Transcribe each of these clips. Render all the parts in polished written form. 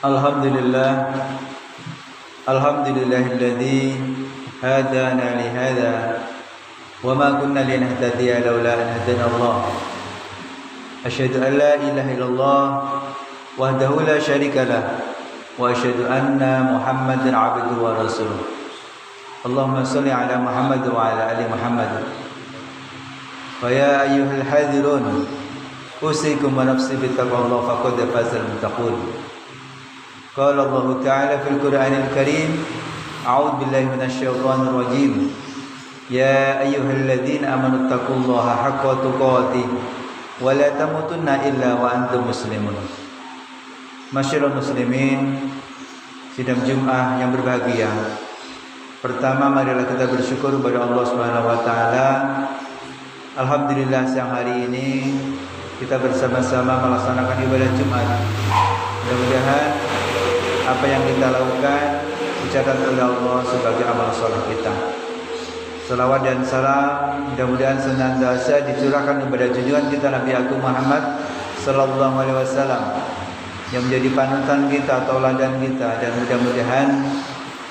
Alhamdulillah, alhamdulillahilladzi hadana li hadza wa ma kunna linahtadiya laula an hadana Allah. Asyhadu an la ilaha illallah wahdahu la syarika lah wa asyhadu anna Muhammadan 'abduhu wa rasuluh. Allahumma shalli ala Muhammad wa ala ali Muhammad. Wa ya ayyuhal hadirun usikum wa nafsi bittaqwallah faqad fazal muttaqun. Qala Allah Ta'ala fil Qur'anil Karim, a'udzu billahi minasyaitonir rajim. Ya ayyuhalladzina amanu taqullaha haqqa tuqatih wa la tamutunna illa wa antum muslimun. Masyaallah muslimin, sidang Jumat yang berbahagia. Pertama, marilah kita bersyukur kepada Allah Subhanahu wa taala. Alhamdulillah siang hari ini kita bersama-sama melaksanakan ibadah Jumat. Mudah-mudahan apa yang kita lakukan dicatat oleh Allah sebagai amal soleh kita. Salawat dan salam mudah-mudahan senantiasa dicurahkan kepada junjungan kita Nabi Agung Muhammad sallallahu alaihi wasallam yang menjadi panutan kita, tauladan kita, dan mudah-mudahan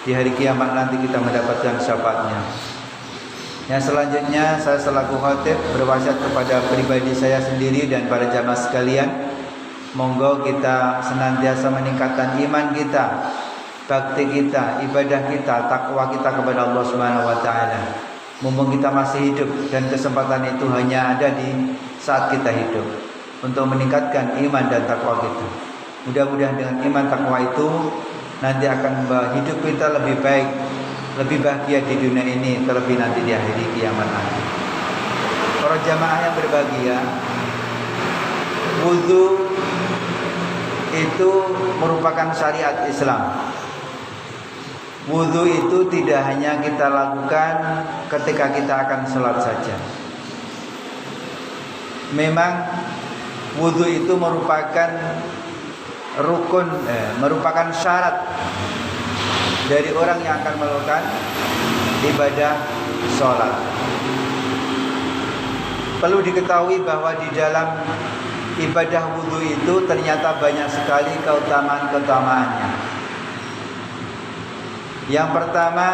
di hari kiamat nanti kita mendapatkan syafaatnya. Yang selanjutnya saya selaku khatib berwasiat kepada pribadi saya sendiri dan para jamaah sekalian, monggo kita senantiasa meningkatkan iman kita, bakti kita, ibadah kita, takwa kita kepada Allah Subhanahu wa taala. Mumpung kita masih hidup dan kesempatan itu hanya ada di saat kita hidup, untuk meningkatkan iman dan takwa kita. Mudah-mudahan dengan iman takwa itu nanti akan membawa hidup kita lebih baik, lebih bahagia di dunia ini, terlebih nanti di akhir kiamat nanti. Para jamaah yang berbahagia, wudu itu merupakan syariat Islam. Wudu itu tidak hanya kita lakukan ketika kita akan sholat saja. Memang wudu itu merupakan merupakan syarat dari orang yang akan melakukan ibadah sholat. Perlu diketahui bahwa di dalam ibadah wudu itu ternyata banyak sekali keutamaan-keutamaannya. Yang pertama,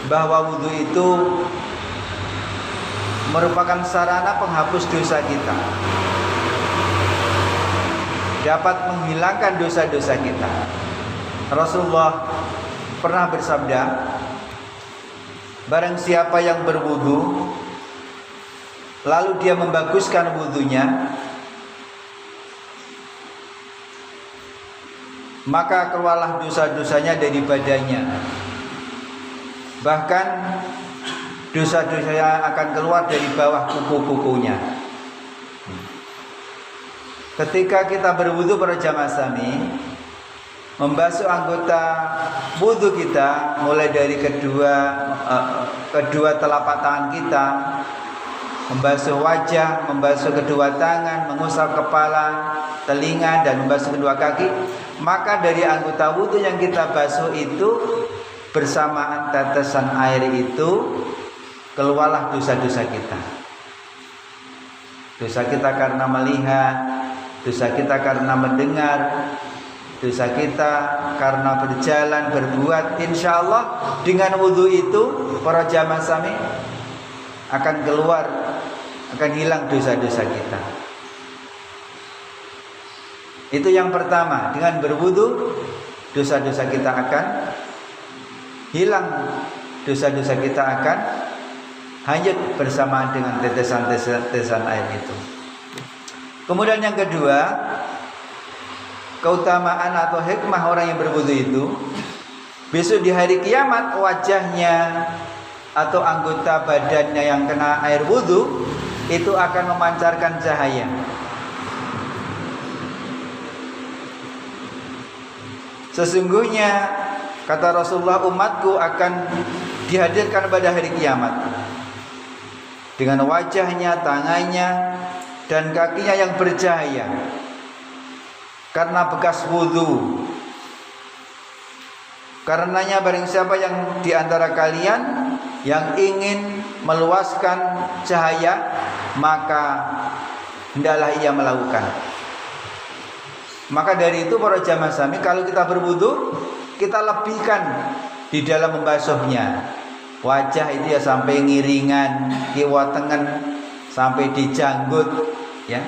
bahwa wudu itu merupakan sarana penghapus dosa kita, dapat menghilangkan dosa-dosa kita. Rasulullah pernah bersabda, barang siapa yang berwudu lalu dia membaguskan wudunya, maka keluarlah dosa-dosanya dari badannya. Bahkan dosa-dosanya akan keluar dari bawah kuku-kukunya. Ketika kita berwudu para jamaah sami, membasuh anggota wudu kita mulai dari kedua telapak tangan kita, membasuh wajah, membasuh kedua tangan, mengusap kepala, telinga, dan membasuh kedua kaki, maka dari anggota wudu yang kita basuh itu bersamaan tetesan air itu keluarlah dosa-dosa kita. Dosa kita karena melihat, dosa kita karena mendengar, dosa kita karena berjalan, berbuat. Insya Allah dengan wudu itu para jamaah sami akan keluar, akan hilang dosa-dosa kita. Itu yang pertama, dengan berwudu dosa-dosa kita akan hilang, dosa-dosa kita akan hanyut bersamaan dengan tetesan air itu. Kemudian yang kedua, keutamaan atau hikmah orang yang berwudu itu, besok di hari kiamat wajahnya atau anggota badannya yang kena air wudu itu akan memancarkan cahaya. Sesungguhnya kata Rasulullah, umatku akan dihadirkan pada hari kiamat dengan wajahnya, tangannya, dan kakinya yang bercahaya karena bekas wudu. Karenanya barang siapa yang di antara kalian yang ingin meluaskan cahaya, maka hendaklah ia melakukan. Maka dari itu para jamaah sami, kalau kita berwudu, kita lebihkan di dalam membasuhnya. Wajah itu ya sampai ngiringan, kiwa tengen sampai di janggut, ya.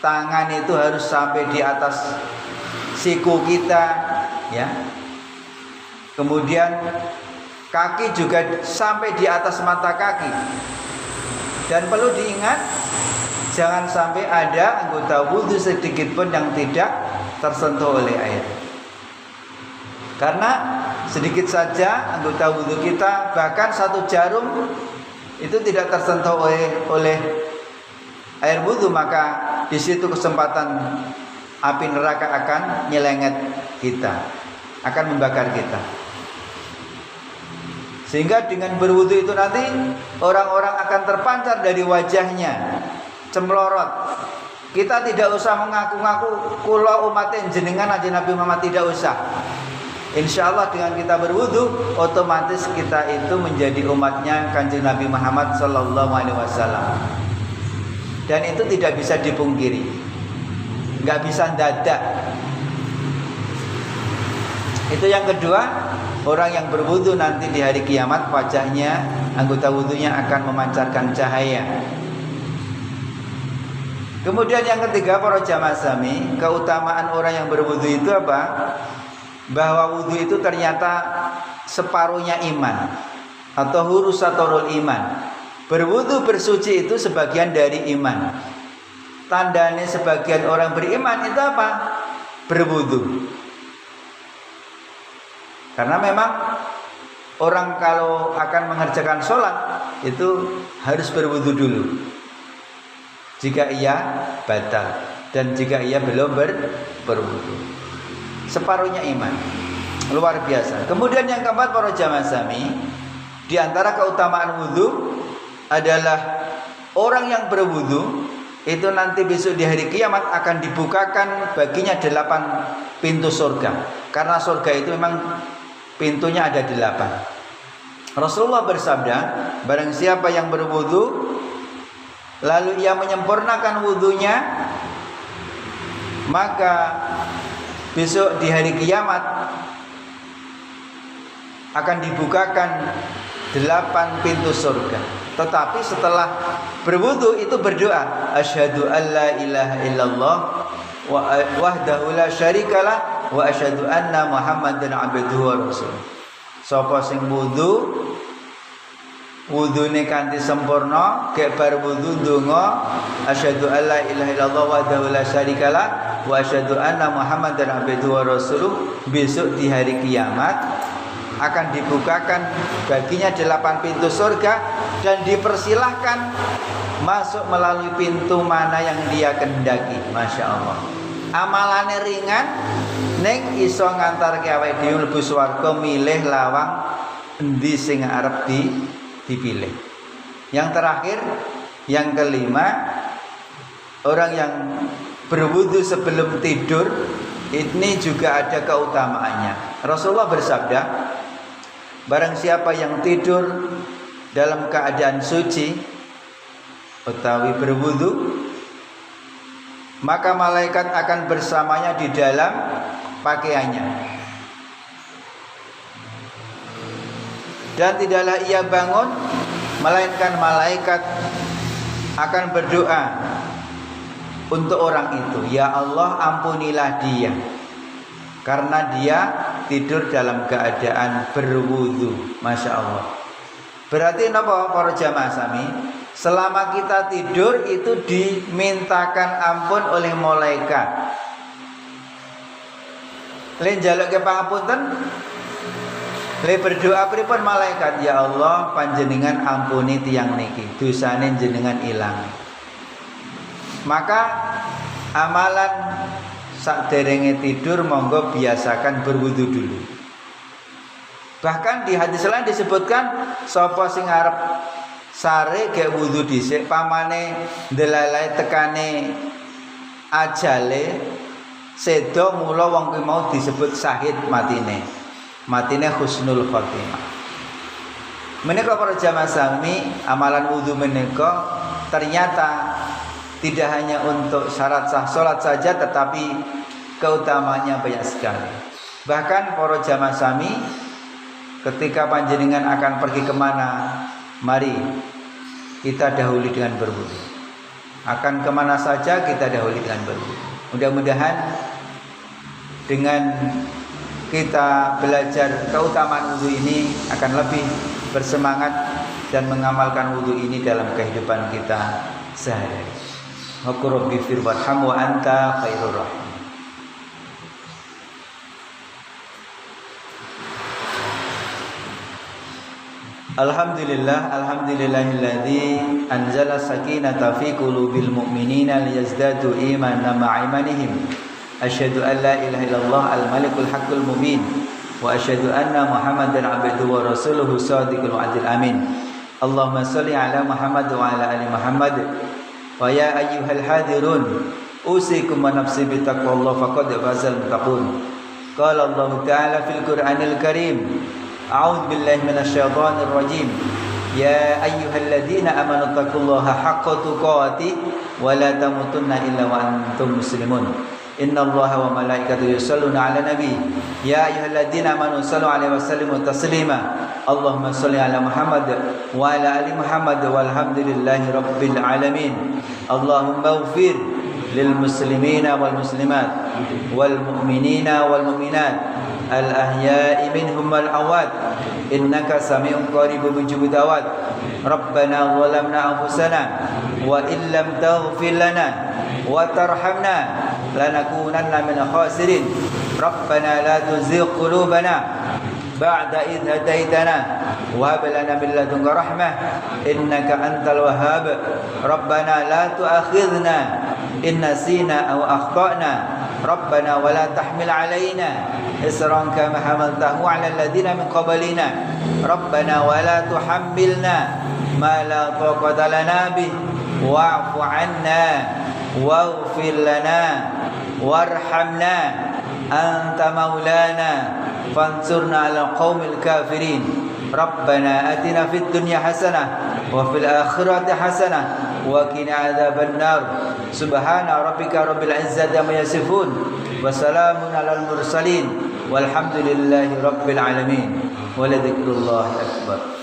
Tangan itu harus sampai di atas siku kita, ya. Kemudian kaki juga sampai di atas mata kaki. Dan perlu diingat, jangan sampai ada anggota wudu sedikit pun yang tidak tersentuh oleh air. Karena sedikit saja anggota wudu kita, bahkan satu jarum itu tidak tersentuh oleh air wudu, maka di situ kesempatan api neraka akan nyelenget kita, akan membakar kita. Sehingga dengan berwudu itu nanti orang-orang akan terpancar dari wajahnya, cemlorot. Kita tidak usah mengaku-ngaku kula umat jenengan aja Nabi Muhammad, tidak usah. Insya Allah dengan kita berwudu, otomatis kita itu menjadi umatnya Kanjeng Nabi Muhammad Sallallahu Alaihi Wasallam. Dan itu tidak bisa dipungkiri, nggak bisa dadak. Itu yang kedua. Orang yang berwudu nanti di hari kiamat, wajahnya, anggota wudunya akan memancarkan cahaya. Kemudian yang ketiga para jamaah sami, keutamaan orang yang berwudu itu apa? Bahwa wudu itu ternyata separuhnya iman, atau hurusatorul iman. Berwudu bersuci itu sebagian dari iman. Tandanya sebagian orang beriman itu apa? Berwudu. Karena memang orang kalau akan mengerjakan sholat itu harus berwudu dulu. Jika ia batal dan jika ia belum berwudu. Separuhnya iman. Luar biasa. Kemudian yang keempat para jamaah sami, di antara keutamaan wudu adalah orang yang berwudu itu nanti besok di hari kiamat akan dibukakan baginya 8 pintu surga. Karena surga itu memang pintunya ada 8. Rasulullah bersabda, barang siapa yang berwudu lalu ia menyempurnakan wudunya, maka besok di hari kiamat akan dibukakan 8 pintu surga. Tetapi setelah berwudu itu berdoa, asyhadu alla ilaha illallah wahdahu la syarikalah wa asyhadu anna Muhammadan abduhu wa rasuluh. Sapa sing wudune kanthi sempurna, gek bar wudu ndonga asyhadu alla ilaha illallah wahdahu la syarikalah wa asyhadu anna Muhammadan abduhu wa rasuluh, besok di hari kiamat akan dibukakan baginya 8 pintu surga dan dipersilahkan masuk melalui pintu mana yang dia kehendaki. Masya Allah. Amalane ringan, neng iso ngantarke awake dhewe mlebu swarga, milih lawang endi sing arep dipilih. Yang terakhir, yang kelima, orang yang berwudu sebelum tidur ini juga ada keutamaannya. Rasulullah bersabda, barang siapa yang tidur dalam keadaan suci utawi berwudu, maka malaikat akan bersamanya di dalam pakaiannya. Dan tidaklah ia bangun, melainkan malaikat akan berdoa untuk orang itu, ya Allah ampunilah dia, karena dia tidur dalam keadaan berwudu. Masya Allah. Berarti napa para jamaah sami? Selama kita tidur itu dimintakan ampun oleh malaikat. Len njaluk ke pangapunten, le berdoa pripun malaikat, ya Allah panjenengan ampuni tiyang niki, dosane jenengan ilang. Maka amalan sakderenge tidur monggo biasakan berwudu dulu. Bahkan di hadis lain disebutkan sapa sing arep sare gek wudu dhisik, pamane ndelalae tekane ajale sedo, mula wong kuwi mau disebut syahid matine husnul khotimah. Menika para jamaah sami, amalan wudu menika ternyata tidak hanya untuk syarat sah salat saja, tetapi keutamaannya banyak sekali. Bahkan para jamaah sami ketika panjenengan akan pergi kemana, mari kita dahului dengan berwudu. Akan kemana saja kita dahului dengan berwudu. Mudah-mudahan dengan kita belajar keutamaan wudu ini akan lebih bersemangat dan mengamalkan wudu ini dalam kehidupan kita sehari-hari. Waqur rabbi fir warham wa anta khairur rahim. Alhamdulillahilladzi anzala sakinata fi qulubil mu'minina liyazdadu imanan ma'a imanihim. Asyhadu an la ilaha illallah al-malikul haqqul mubin wa asyhadu anna Muhammadan abduhu wa rasuluhu shadiqul wa'dil amin. Allahumma shalli ala Muhammad wa ala ali Muhammad. Wa ya ayyuhal hadirun usikum wa nafsi bi taqwallah faqad fazal muttaqun. Qala Allah ta'ala fil Qur'anil Karim. A'udzu billahi minasyaitonir rajim. Ya ayyuhalladzina amanu taqullaha haqqa tuqatih wa la tamutunna illa wa antum muslimun. Innallaha wa malaikatahu yusholluna 'alan nabi. Ya ayyuhalladzina amanu shallu 'alaihi wa sallimu taslima. Allahumma shalli 'ala Muhammad wa 'ala ali Muhammad walhamdulillahi rabbil alamin. Allahumma ighfir lil muslimina wal muslimat wal mu'minina wal mu'minat al ahya'i minhum wal amwat innaka sami'un qaribun mujibud da'wat. Rabbana zalamna anfusana wa illam taghfir lana wa tarhamna lanakunanna minal khasirin. Rabbana la tuzigh qulubana ba'da idh hadaitana wa hab lana min ladunka rahmah innaka antal wahhab. Rabbana la tu'akhidhna in nasina aw akhtana. Rabbana wa la tahmil 'alaina isran kama hamaltahu 'ala alladhina min qablina. Rabbana wa la tuhammilna ma la taqata lana bih wa'fu 'anna waghfir lana warhamna anta maulana fansurna 'alal qaumil kafirin. Rabbana atina fid dunya hasanah wa fil akhirati hasanah wa qina adzaban nar. Subhana rabbika rabbil izzati amma yasifun wa salamun 'alal mursalin walhamdulillahi rabbil alamin. Wa la dzikrullahi akbar.